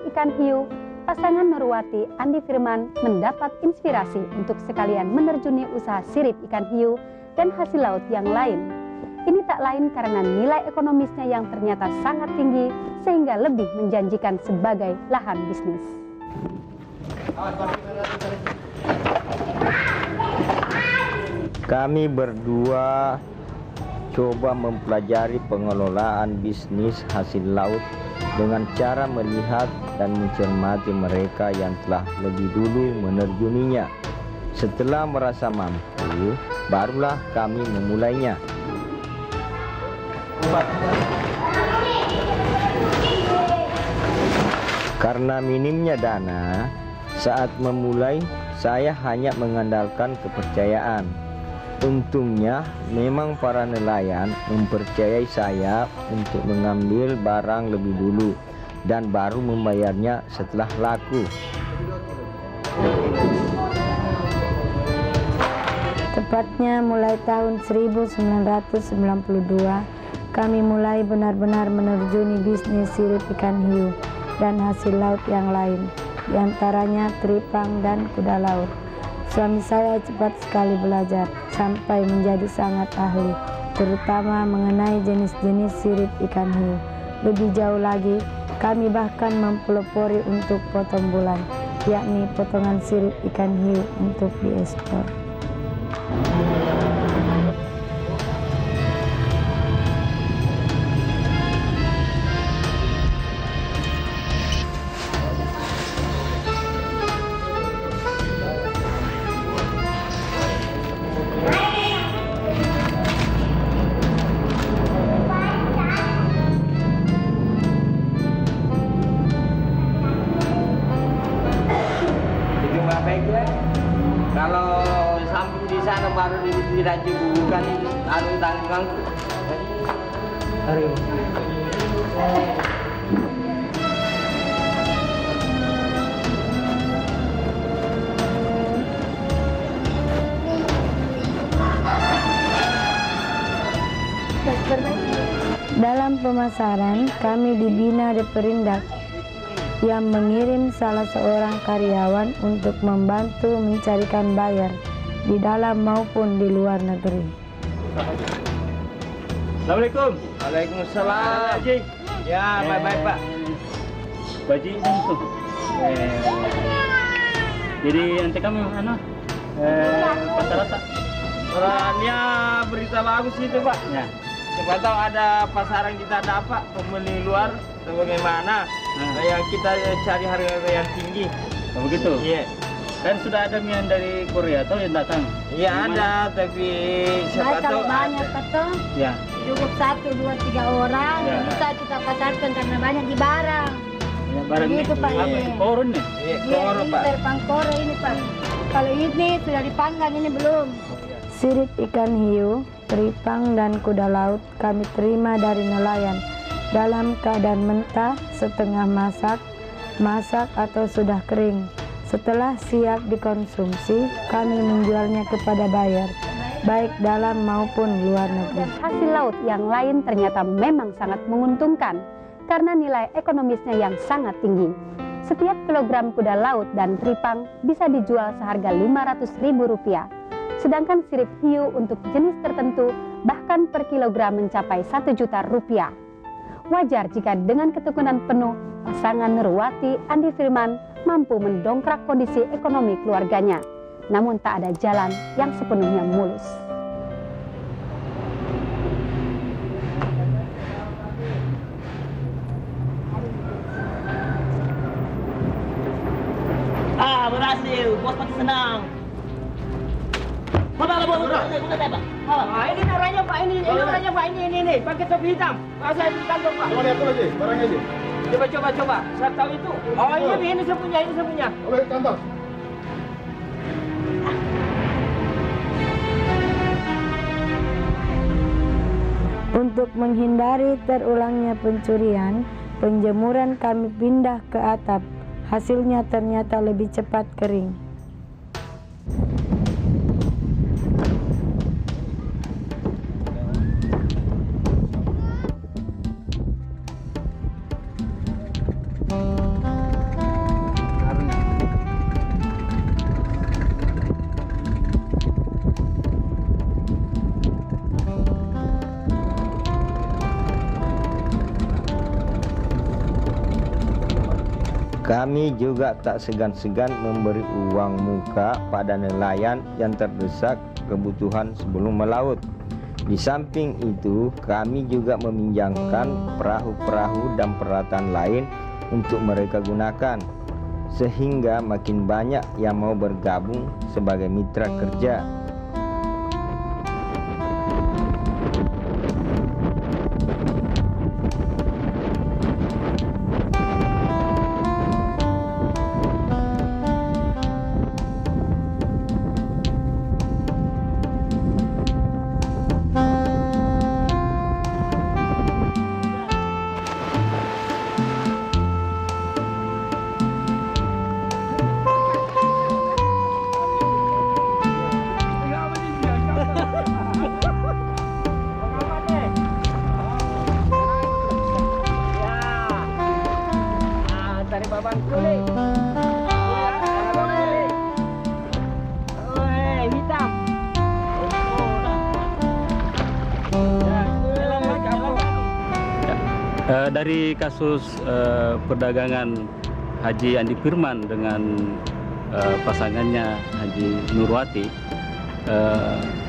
ikan hiu, pasangan Nurwati Andi Firman mendapat inspirasi untuk sekalian menerjuni usaha sirip ikan hiu dan hasil laut yang lain. Ini tak lain karena nilai ekonomisnya yang ternyata sangat tinggi sehingga lebih menjanjikan sebagai lahan bisnis. Kami berdua coba mempelajari pengelolaan bisnis hasil laut dengan cara melihat dan mencermati mereka yang telah lebih dulu menerjuninya. Setelah merasa mampu, barulah kami memulainya. Karena minimnya dana, saat memulai saya hanya mengandalkan kepercayaan. Untungnya memang para nelayan mempercayai saya untuk mengambil barang lebih dulu dan baru membayarnya setelah laku. Tepatnya mulai tahun 1992, kami mulai benar-benar menerjuni bisnis sirip ikan hiu dan hasil laut yang lain, diantaranya teripang dan kuda laut. Suami saya cepat sekali belajar sampai menjadi sangat ahli, terutama mengenai jenis-jenis sirip ikan hiu. Lebih jauh lagi, kami bahkan mempelopori untuk potong bulan, yakni potongan sirip ikan hiu untuk diekspor. Kalau sambung di sana baru tidak dibubuhkan anu tanggang. Dalam pemasaran, kami dibina di Perindak yang mengirim salah seorang karyawan untuk membantu mencarikan buyer di dalam maupun di luar negeri. Assalamualaikum. Waalaikumsalam. Haji. Ya, baik-baik Pak. Baji itu. Jadi nanti kami pasar rata. Orangnya berita bagus itu Pak. Ya. Siapa tahu ada pasaran kita dapat pembeli luar atau bagaimana. Yang kita cari harga yang tinggi. Oh, begitu? Iya. Dan sudah ada mian dari Korea atau yang datang? Iya ada, tapi siapa tahu Kalau banyak betul, Ya. cukup 1, 2, 3 orang, Ya. bisa kita pasarkan karena banyak di barang. Ya, barang Begitu, ini Pak, apa? iya. Korun nih. Iya, Iya, koro ini Pak. terpang kore ini Pak. Kalau ini sudah dipanggang, ini belum. Sirip ikan hiu, teripang dan kuda laut kami terima dari nelayan dalam keadaan mentah, setengah masak atau sudah kering. Setelah siap dikonsumsi, kami menjualnya kepada buyer, baik dalam maupun luar negeri. Hasil laut yang lain ternyata memang sangat menguntungkan karena nilai ekonomisnya yang sangat tinggi. Setiap kilogram kuda laut dan teripang bisa dijual seharga Rp500.000. Sedangkan sirip hiu untuk jenis tertentu bahkan per kilogram mencapai Rp1.000.000. Wajar jika dengan ketekunan penuh, pasangan Nurwati Andi Firman mampu mendongkrak kondisi ekonomi keluarganya. Namun tak ada jalan yang sepenuhnya mulus. Berhasil, bos makin senang. Bapak, bos, Ini orangnya Pak, ini orangnya Pak, ini pakai topi hitam. Pak, saya di kantor Pak. Coba lihat dulu aja, barangnya aja. Coba. Saya tahu itu. Oh ini saya punya. Oke, kantor. Untuk menghindari terulangnya pencurian, penjemuran kami pindah ke atap. Hasilnya ternyata lebih cepat kering. Kami juga tak segan-segan memberi uang muka pada nelayan yang terdesak kebutuhan sebelum melaut. Di samping itu, kami juga meminjamkan perahu-perahu dan peralatan lain untuk mereka gunakan, sehingga makin banyak yang mau bergabung sebagai mitra kerja. Dari kasus perdagangan Haji Andi Firman dengan pasangannya Haji Nurwati,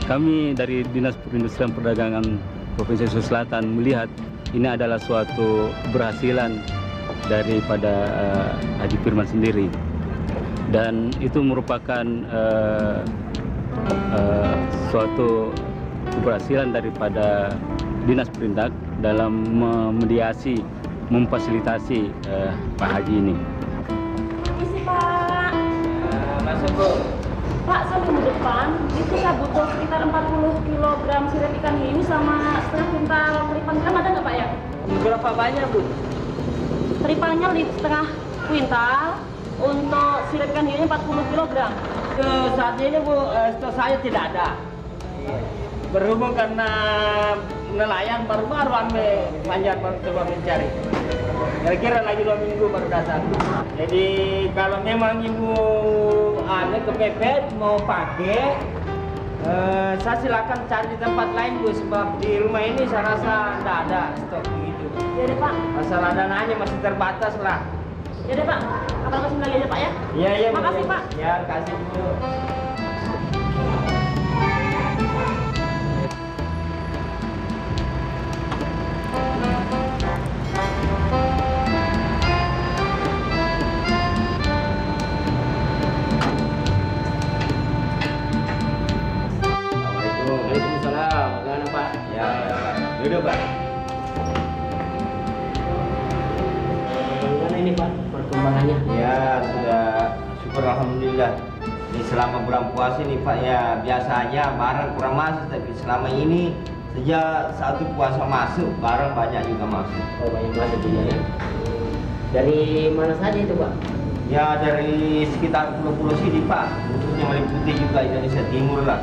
kami dari Dinas Perindustrian Perdagangan Provinsi Sulawesi Selatan melihat ini adalah suatu keberhasilan daripada Haji Firman sendiri, dan itu merupakan suatu keberhasilan daripada Dinas Perindak dalam memediasi, memfasilitasi Pak Haji ini. Isi Pak. Masuk Bu. Pak, saya minggu depan itu saya butuh sekitar 40 kg sirip ikan hiu sama setengah kuintal teripang. Ada nggak Pak ya? Berapa banyak Bu? Teripangnya setengah kuintal, untuk sirip ikan hiunya 40 kg. Saat ini Bu, stok saya tidak ada. Berhubung karena nelayan baru-baru ambil panjang baru coba mencari. Kira-kira lagi 2 minggu baru datang. Jadi kalau memang Ibu kepepet mau pakai, saya silakan cari di tempat lain Bu, sebab di rumah ini saya rasa tidak ada stok begitu. Ya deh Pak. Masalah dananya masih terbatas lah. Ya deh Pak. Kapan kasih lagi aja Pak ya? Iya iya. Makasih Pak. Ya kasih Bu. Waalaikumsalam. Bagaimana Pak? Ya, Pak. Duduk Pak. Bagaimana ini Pak perkembangannya? Ya, sudah syukur alhamdulillah. Ini selama bulan puasa ini Pak, ya biasanya barang kurang masuk, tapi selama ini sejak satu puasa masuk, barang banyak juga masuk. Oh, banyak masuk juga ya. Dari mana saja itu Pak? Ya dari sekitar pulau-pulau sini Pak, khususnya meliputi juga Indonesia Timur lah.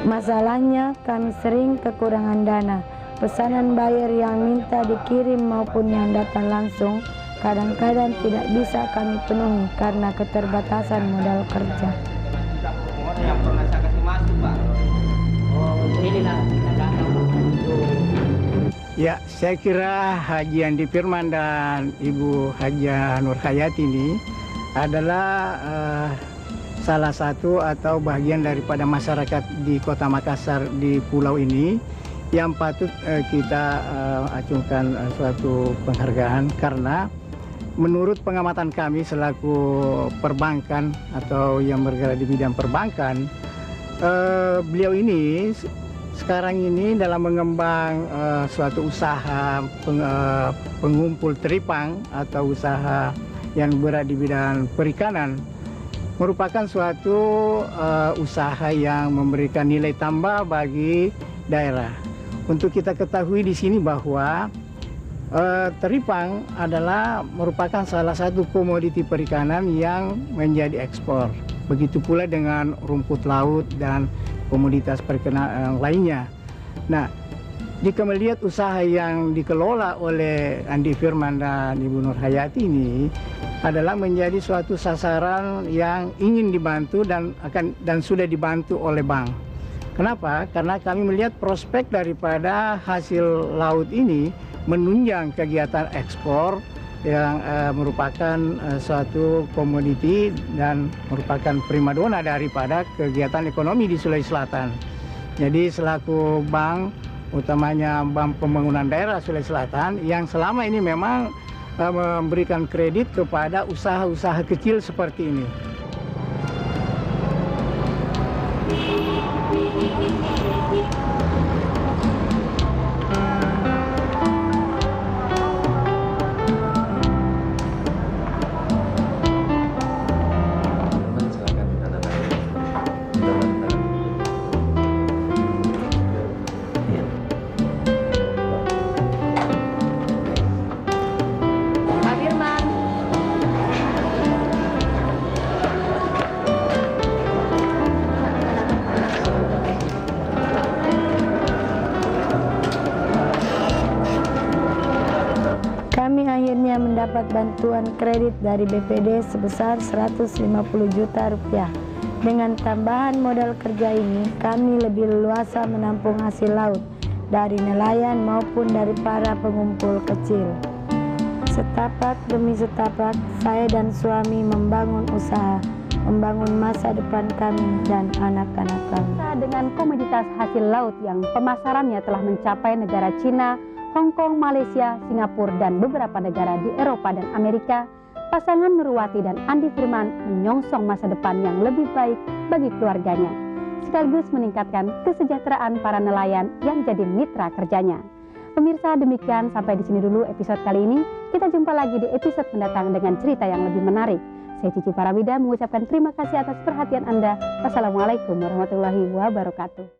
Masalahnya kami sering kekurangan dana. Pesanan buyer yang minta dikirim maupun yang datang langsung kadang-kadang tidak bisa kami penuhi karena keterbatasan modal kerja. Yang pernah saya kasih masuk Pak. Oh, inilah kita datang untuk. Ya, saya kira Haji Andi Firman dan Ibu Haja Nur Hayati ini adalah salah satu atau bagian daripada masyarakat di Kota Makassar di pulau ini yang patut kita acungkan suatu penghargaan, karena menurut pengamatan kami selaku perbankan atau yang bergerak di bidang perbankan, beliau ini sekarang ini dalam mengembang suatu usaha pengumpul teripang atau usaha yang berada di bidang perikanan, merupakan suatu usaha yang memberikan nilai tambah bagi daerah. Untuk kita ketahui di sini bahwa teripang adalah merupakan salah satu komoditi perikanan yang menjadi ekspor. Begitu pula dengan rumput laut dan komoditas perikanan lainnya. Nah, jika melihat usaha yang dikelola oleh Andi Firman dan Ibu Nur Hayati ini adalah menjadi suatu sasaran yang ingin dibantu dan sudah dibantu oleh bank. Kenapa? Karena kami melihat prospek daripada hasil laut ini menunjang kegiatan ekspor yang merupakan suatu komoditi dan merupakan primadona daripada kegiatan ekonomi di Sulawesi Selatan. Jadi selaku bank, utamanya Bank Pembangunan Daerah Sulawesi Selatan, yang selama ini memang memberikan kredit kepada usaha-usaha kecil seperti ini. Kami akhirnya mendapat bantuan kredit dari BPD sebesar 150 juta rupiah. Dengan tambahan modal kerja ini, kami lebih leluasa menampung hasil laut dari nelayan maupun dari para pengumpul kecil. Setapak demi setapak, saya dan suami membangun usaha, membangun masa depan kami dan anak-anak kami. Dengan komoditas hasil laut yang pemasarannya telah mencapai negara Cina, Hong Kong, Malaysia, Singapura, dan beberapa negara di Eropa dan Amerika, pasangan Nurwati dan Andi Firman menyongsong masa depan yang lebih baik bagi keluarganya, sekaligus meningkatkan kesejahteraan para nelayan yang jadi mitra kerjanya. Pemirsa, demikian sampai di sini dulu episode kali ini. Kita jumpa lagi di episode mendatang dengan cerita yang lebih menarik. Saya Cici Parawida mengucapkan terima kasih atas perhatian Anda. Wassalamualaikum warahmatullahi wabarakatuh.